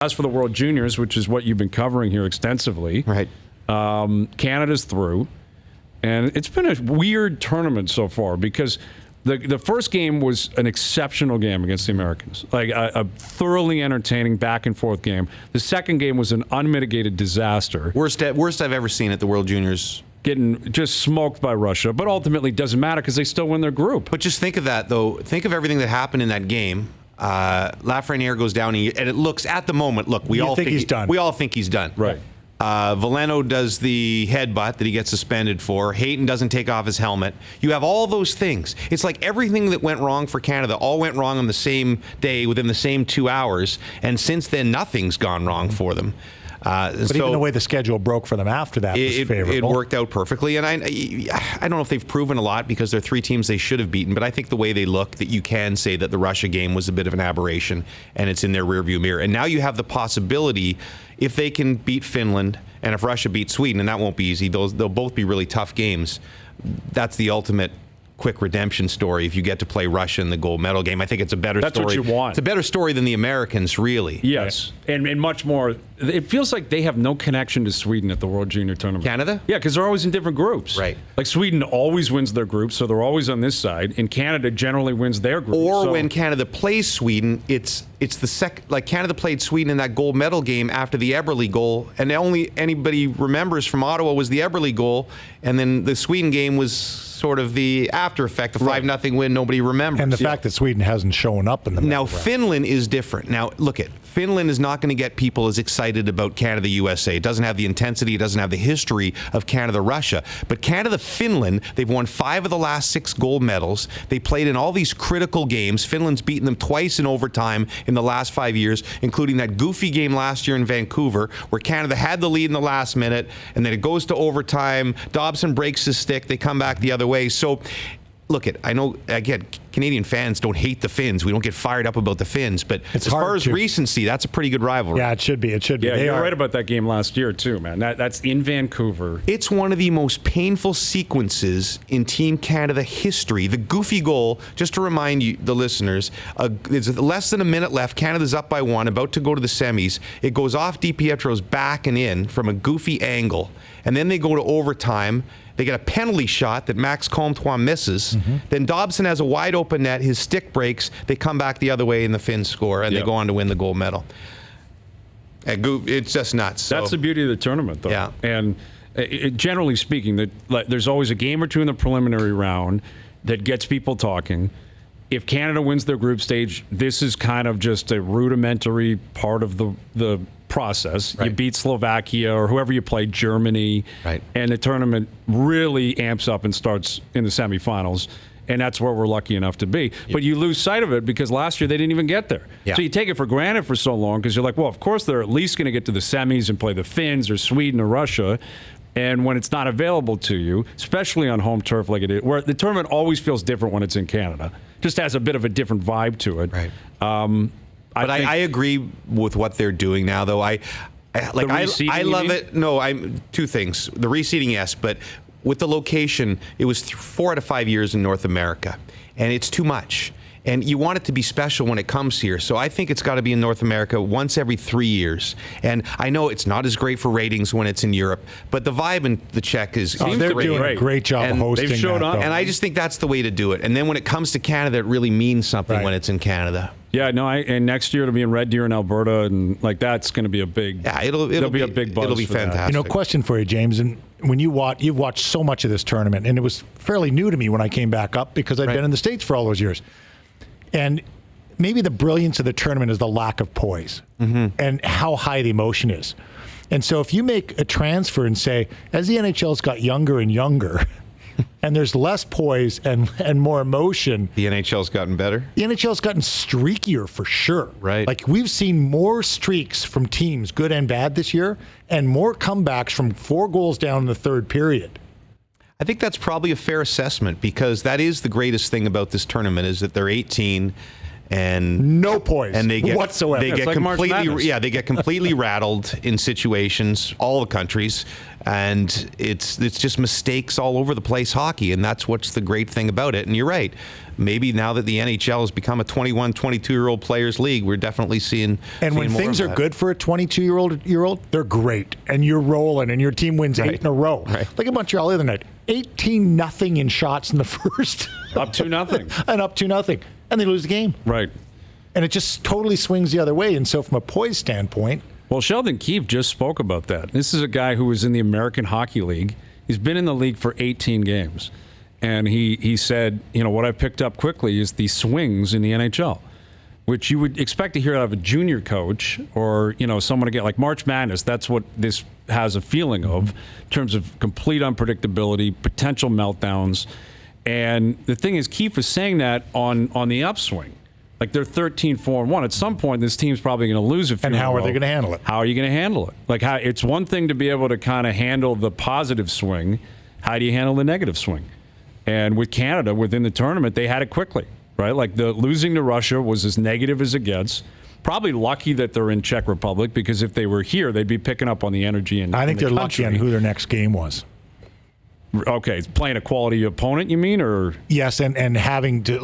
As for the World Juniors, which is what you've been covering here extensively, Right. Canada's through. And it's been a weird tournament so far because the first game was an exceptional game against the Americans, like a thoroughly entertaining back-and-forth game. The second game was an unmitigated disaster. Worst I've ever seen at the World Juniors. Getting just smoked by Russia, but ultimately doesn't matter because they still win their group. But just think of that, though. Think of everything that happened in that game. Lafreniere goes down, and it looks at the moment. Look, we all think he's done. We all think he's done. Right. Veleno does the headbutt that he gets suspended for. Hayton doesn't take off his helmet. You have all those things. It's like everything that went wrong for Canada all went wrong on the same day within the same 2 hours. And since then, nothing's gone wrong for them. But even the way the schedule broke for them after that was favorable. It worked out perfectly. And I don't know if they've proven a lot because they're three teams they should have beaten. But I think the way they look, that you can say that the Russia game was a bit of an aberration and it's in their rearview mirror. And now you have the possibility, if they can beat Finland and if Russia beats Sweden, and that won't be easy, they'll both be really tough games. That's the ultimate quick redemption story if you get to play Russia in the gold medal game. I think it's a better story. That's what you want. It's a better story than the Americans, really. Yes, right? and much more. It feels like they have no connection to Sweden at the World Junior Tournament. Canada? Yeah, because they're always in different groups. Right. Like Sweden always wins their group, so they're always on this side, and Canada generally wins their group. Or when Canada plays Sweden, it's the second. Like Canada played Sweden in that gold medal game after the Eberle goal, and only anybody remembers from Ottawa was the Eberle goal, and then the Sweden game was sort of the after effect, the 5-0 win nobody remembers. And the fact that Sweden hasn't shown up in the Now, Finland is different. Now, look at Finland is not going to get people as excited about Canada-USA. It doesn't have the intensity. It doesn't have the history of Canada-Russia. But Canada-Finland, they've won 5 of the last 6 gold medals. They played in all these critical games. Finland's beaten them twice in overtime in the last 5 years, including that goofy game last year in Vancouver, where Canada had the lead in the last minute, and then it goes to overtime. Dobson breaks his stick. They come back the other way. So, look, I know, again, Canadian fans don't hate the Finns. We don't get fired up about the Finns. But as far as recency, that's a pretty good rivalry. Yeah, it should be. It should be. Yeah, you're right about that game last year, too, man. That's in Vancouver. It's one of the most painful sequences in Team Canada history. The goofy goal, just to remind you, the listeners, there's less than a minute left. Canada's up by 1, about to go to the semis. It goes off DiPietro's back and in from a goofy angle. And then they go to overtime. They get a penalty shot that Max Comtois misses. Mm-hmm. Then Dobson has a wide open net. His stick breaks. They come back the other way and the Finns score, and they go on to win the gold medal. It's just nuts. That's the beauty of the tournament, though. Yeah. And generally speaking, there's always a game or two in the preliminary round that gets people talking. If Canada wins their group stage, this is kind of just a rudimentary part of the process. Right. You beat Slovakia or whoever you play, Germany, right, and the tournament really amps up and starts in the semifinals. And that's where we're lucky enough to be. Yep. But you lose sight of it because last year they didn't even get there. Yeah. So you take it for granted for so long because you're like, well, of course they're at least going to get to the semis and play the Finns or Sweden or Russia. And when it's not available to you, especially on home turf like it is, where the tournament always feels different when it's in Canada, just has a bit of a different vibe to it. Right. But I agree with what they're doing now, though. I love it. No, two things. The reseeding, yes, but with the location, it was 4 out of 5 years in North America, and it's too much. And you want it to be special when it comes here. So I think it's got to be in North America once every 3 years. And I know it's not as great for ratings when it's in Europe, but the vibe in the Czech is they're doing a great job hosting. They've showed up. And I just think that's the way to do it. And then when it comes to Canada, it really means something when it's in Canada. Yeah, no, and next year it'll be in Red Deer in Alberta, and like that's going to be a big. Yeah, it'll be a big buzz. It'll be fantastic. Question for you, James, and when you've watched so much of this tournament, and it was fairly new to me when I came back up because I'd been in the States for all those years. And maybe the brilliance of the tournament is the lack of poise and how high the emotion is. And so if you make a transfer and say, as the NHL's got younger and younger, and there's less poise and more emotion. The NHL's gotten better? The NHL's gotten streakier for sure. Right. Like we've seen more streaks from teams, good and bad this year, and more comebacks from 4 goals down in the third period. I think that's probably a fair assessment because that is the greatest thing about this tournament is that they're 18 and no poise, and they get whatsoever. They get like completely, they get completely rattled in situations. All the countries, and it's just mistakes all over the place hockey, and that's what's the great thing about it. And you're right. Maybe now that the NHL has become a 21, 22-year-old players league, we're definitely seeing. And when things are good for a 22-year-old, they're great, and you're rolling, and your team wins 8 in a row. Right. Like in Montreal the other night, 18-0 in shots in the first, Up 2-0. and up 2-0, and they lose the game. Right. And it just totally swings the other way. And so, from a poise standpoint, Well, Sheldon Keefe just spoke about that. This is a guy who was in the American Hockey League. He's been in the league for 18 games. And he said, what I've picked up quickly is the swings in the NHL, which you would expect to hear out of a junior coach or, someone to get like March Madness. That's what this has a feeling of in terms of complete unpredictability, potential meltdowns. And the thing is, Keefe is saying that on the upswing. Like they're 13-4-1. At some point, this team's probably going to lose a few. and how are they going to handle it? How are you going to handle it? Like, it's one thing to be able to kind of handle the positive swing. How do you handle the negative swing? And with Canada, within the tournament, they had it quickly, right? Like the losing to Russia was as negative as it gets. Probably lucky that they're in Czech Republic, because if they were here, they'd be picking up on the energy. I think they're lucky on who their next game was. Okay, it's playing a quality opponent, you mean, or Yes, and having to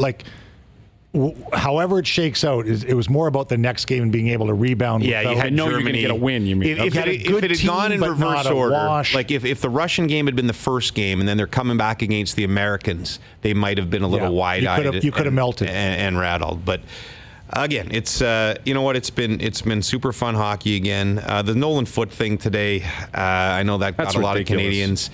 however it shakes out, it was more about the next game and being able to rebound. Yeah, you had know Germany. you're going to get a win, you mean. If it had gone in reverse order, like if the Russian game had been the first game and then they're coming back against the Americans, they might have been a little wide-eyed. You could have melted and rattled. But again, it's it's been super fun hockey again. The Nolan Foote thing today, I know that got a lot of Canadians.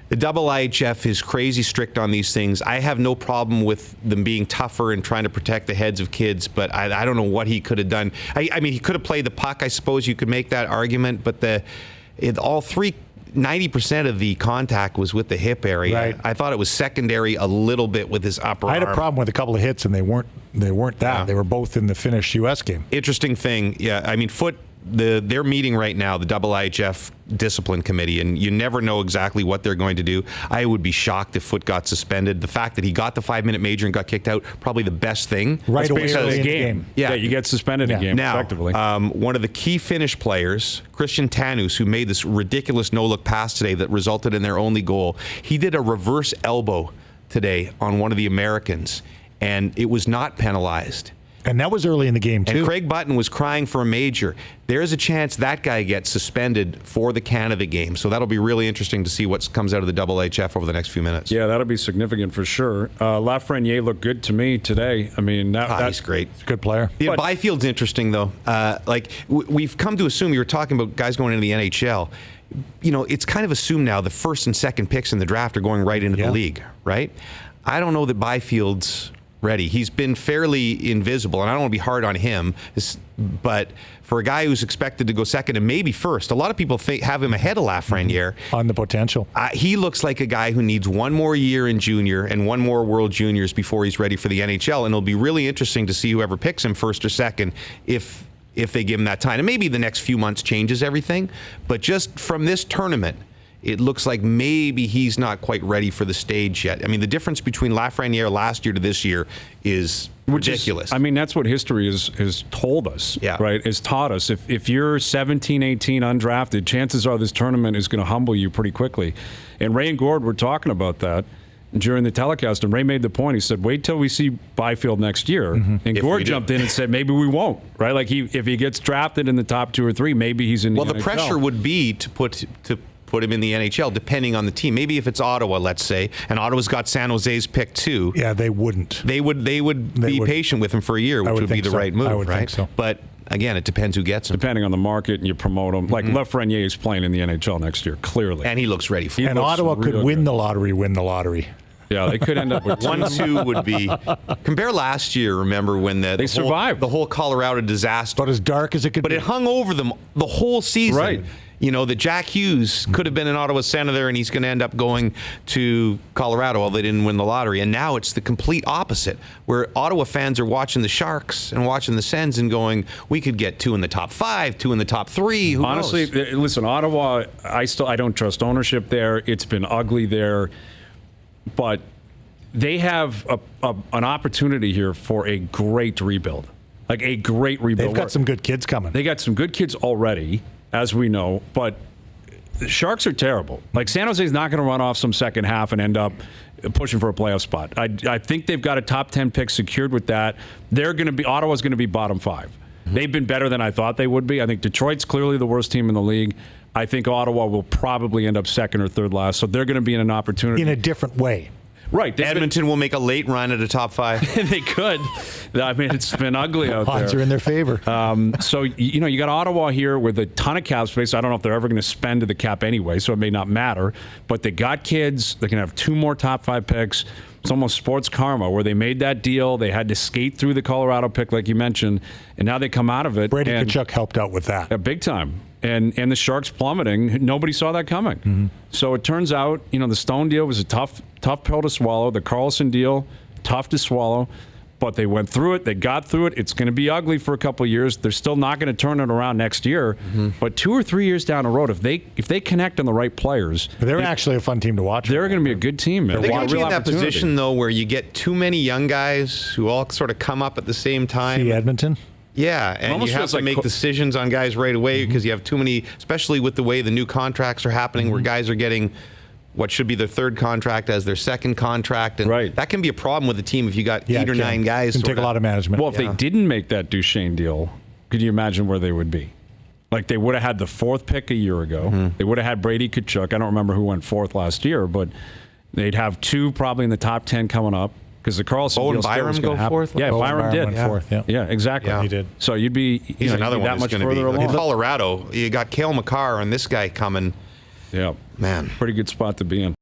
The IHF is crazy strict on these things. I have no problem with them being tougher and trying to protect the heads of kids, but I don't know what he could have done. I mean, he could have played the puck. I suppose you could make that argument, but 90% of the contact was with the hip area. Right. I thought it was secondary a little bit with his upper arm. I had a problem with a couple of hits, and they weren't that. Yeah. They were both in the Finnish U.S. game. Interesting thing. Yeah, I mean, Foote, they're meeting right now, the IHF discipline committee, and you never know exactly what they're going to do. I would be shocked if Foote got suspended. The fact that he got the 5-minute major and got kicked out, probably the best thing. Right away in the game. Yeah, you get suspended a game, now, effectively. One of the key Finnish players, Christian Tanus, who made this ridiculous no-look pass today that resulted in their only goal, he did a reverse elbow today on one of the Americans, and it was not penalized. And that was early in the game, too. And Craig Button was crying for a major. There's a chance that guy gets suspended for the Canada game. So that'll be really interesting to see what comes out of the IHF over the next few minutes. Yeah, that'll be significant for sure. Lafreniere looked good to me today. I mean, that's great. He's a good player. Yeah, Byfield's interesting, though. We've come to assume, you were talking about guys going into the NHL. It's kind of assumed now the first and second picks in the draft are going right into the league, right? I don't know that Byfield's ready. He's been fairly invisible, and I don't want to be hard on him, but for a guy who's expected to go second and maybe first, a lot of people have him ahead of Lafreniere. On the potential. He looks like a guy who needs one more year in junior and one more World Juniors before he's ready for the NHL, and it'll be really interesting to see whoever picks him first or second if they give him that time. And maybe the next few months changes everything, but just from this tournament, it looks like maybe he's not quite ready for the stage yet. I mean, the difference between Lafreniere last year to this year is ridiculous. That's what history has told us, right? Has taught us. If you're 17, 18 undrafted, chances are this tournament is going to humble you pretty quickly. And Ray and Gord were talking about that during the telecast, and Ray made the point. He said, wait till we see Byfield next year. Mm-hmm. And Gord jumped in and said, maybe we won't, right? Like if he gets drafted in the top 2 or 3, maybe he's in the NHL. Well, the pressure would be to put him in the NHL, depending on the team. Maybe if it's Ottawa, let's say, and Ottawa's got San Jose's pick too. Yeah, they wouldn't. They would be patient with him for a year, which would be the right move, I would right? think so. But again, it depends who gets him. Depending on the market, and you promote him. Like Lafreniere is playing in the NHL next year, clearly, and he looks ready for it. And Ottawa could win the lottery. Yeah, they could end up with 1-2 would be. Compare last year, remember, when they survived the whole Colorado disaster. But as dark as it could be. But it hung over them the whole season. Right. That Jack Hughes could have been an Ottawa Senator, and he's going to end up going to Colorado, although they didn't win the lottery. And now it's the complete opposite, where Ottawa fans are watching the Sharks and watching the Sens and going, we could get 2 in the top 5, 2 in the top 3. Who Honestly, knows? Listen, Ottawa, I don't trust ownership there. It's been ugly there. But they have an opportunity here for a great rebuild. Like a great rebuild. They've got some good kids coming. They got some good kids already, as we know, but the Sharks are terrible. Like San Jose's not going to run off some second half and end up pushing for a playoff spot. I think they've got a top 10 pick secured with that. Ottawa's going to be bottom 5. They've been better than I thought they would be. I think Detroit's clearly the worst team in the league. I think Ottawa will probably end up second or third last, so they're going to be in an opportunity. In a different way. Right. Edmonton will make a late run at a top 5. They could. I mean, it's been ugly out there. Odds are in their favor. So, you got Ottawa here with a ton of cap space. I don't know if they're ever going to spend to the cap anyway, so it may not matter. But they got kids. They can have 2 more top 5 picks. It's almost sports karma where they made that deal. They had to skate through the Colorado pick, like you mentioned, and now they come out of it. Brady Tkachuk helped out with that. Big time. And the Sharks plummeting, nobody saw that coming. Mm-hmm. So it turns out, the Stone deal was a tough pill to swallow. The Karlsson deal, tough to swallow. But they went through it. They got through it. It's going to be ugly for a couple of years. They're still not going to turn it around next year. Mm-hmm. But 2 or 3 years down the road, if they connect on the right players, they're actually a fun team to watch. They're going to be a good team. They got you in that position though, where you get too many young guys who all sort of come up at the same time. See Edmonton. Yeah, and you have to make decisions on guys right away because you have too many, especially with the way the new contracts are happening, where guys are getting what should be their third contract as their second contract. And that can be a problem with a team if you got 8 or 9 guys. It can take a lot of management. Well, if they didn't make that Duchesne deal, could you imagine where they would be? Like they would have had the 4th pick a year ago. Mm-hmm. They would have had Brady Tkachuk. I don't remember who went 4th last year, but they'd have 2 probably in the top 10 coming up. Because the Karlsson deal Byram go happen. 4th? Yeah, Byram did. Went 4th, yeah, exactly. Yeah. He did. So you'd be He's another one that much further along. In Colorado, you got Cale Makar and this guy coming. Yeah. Man. Pretty good spot to be in.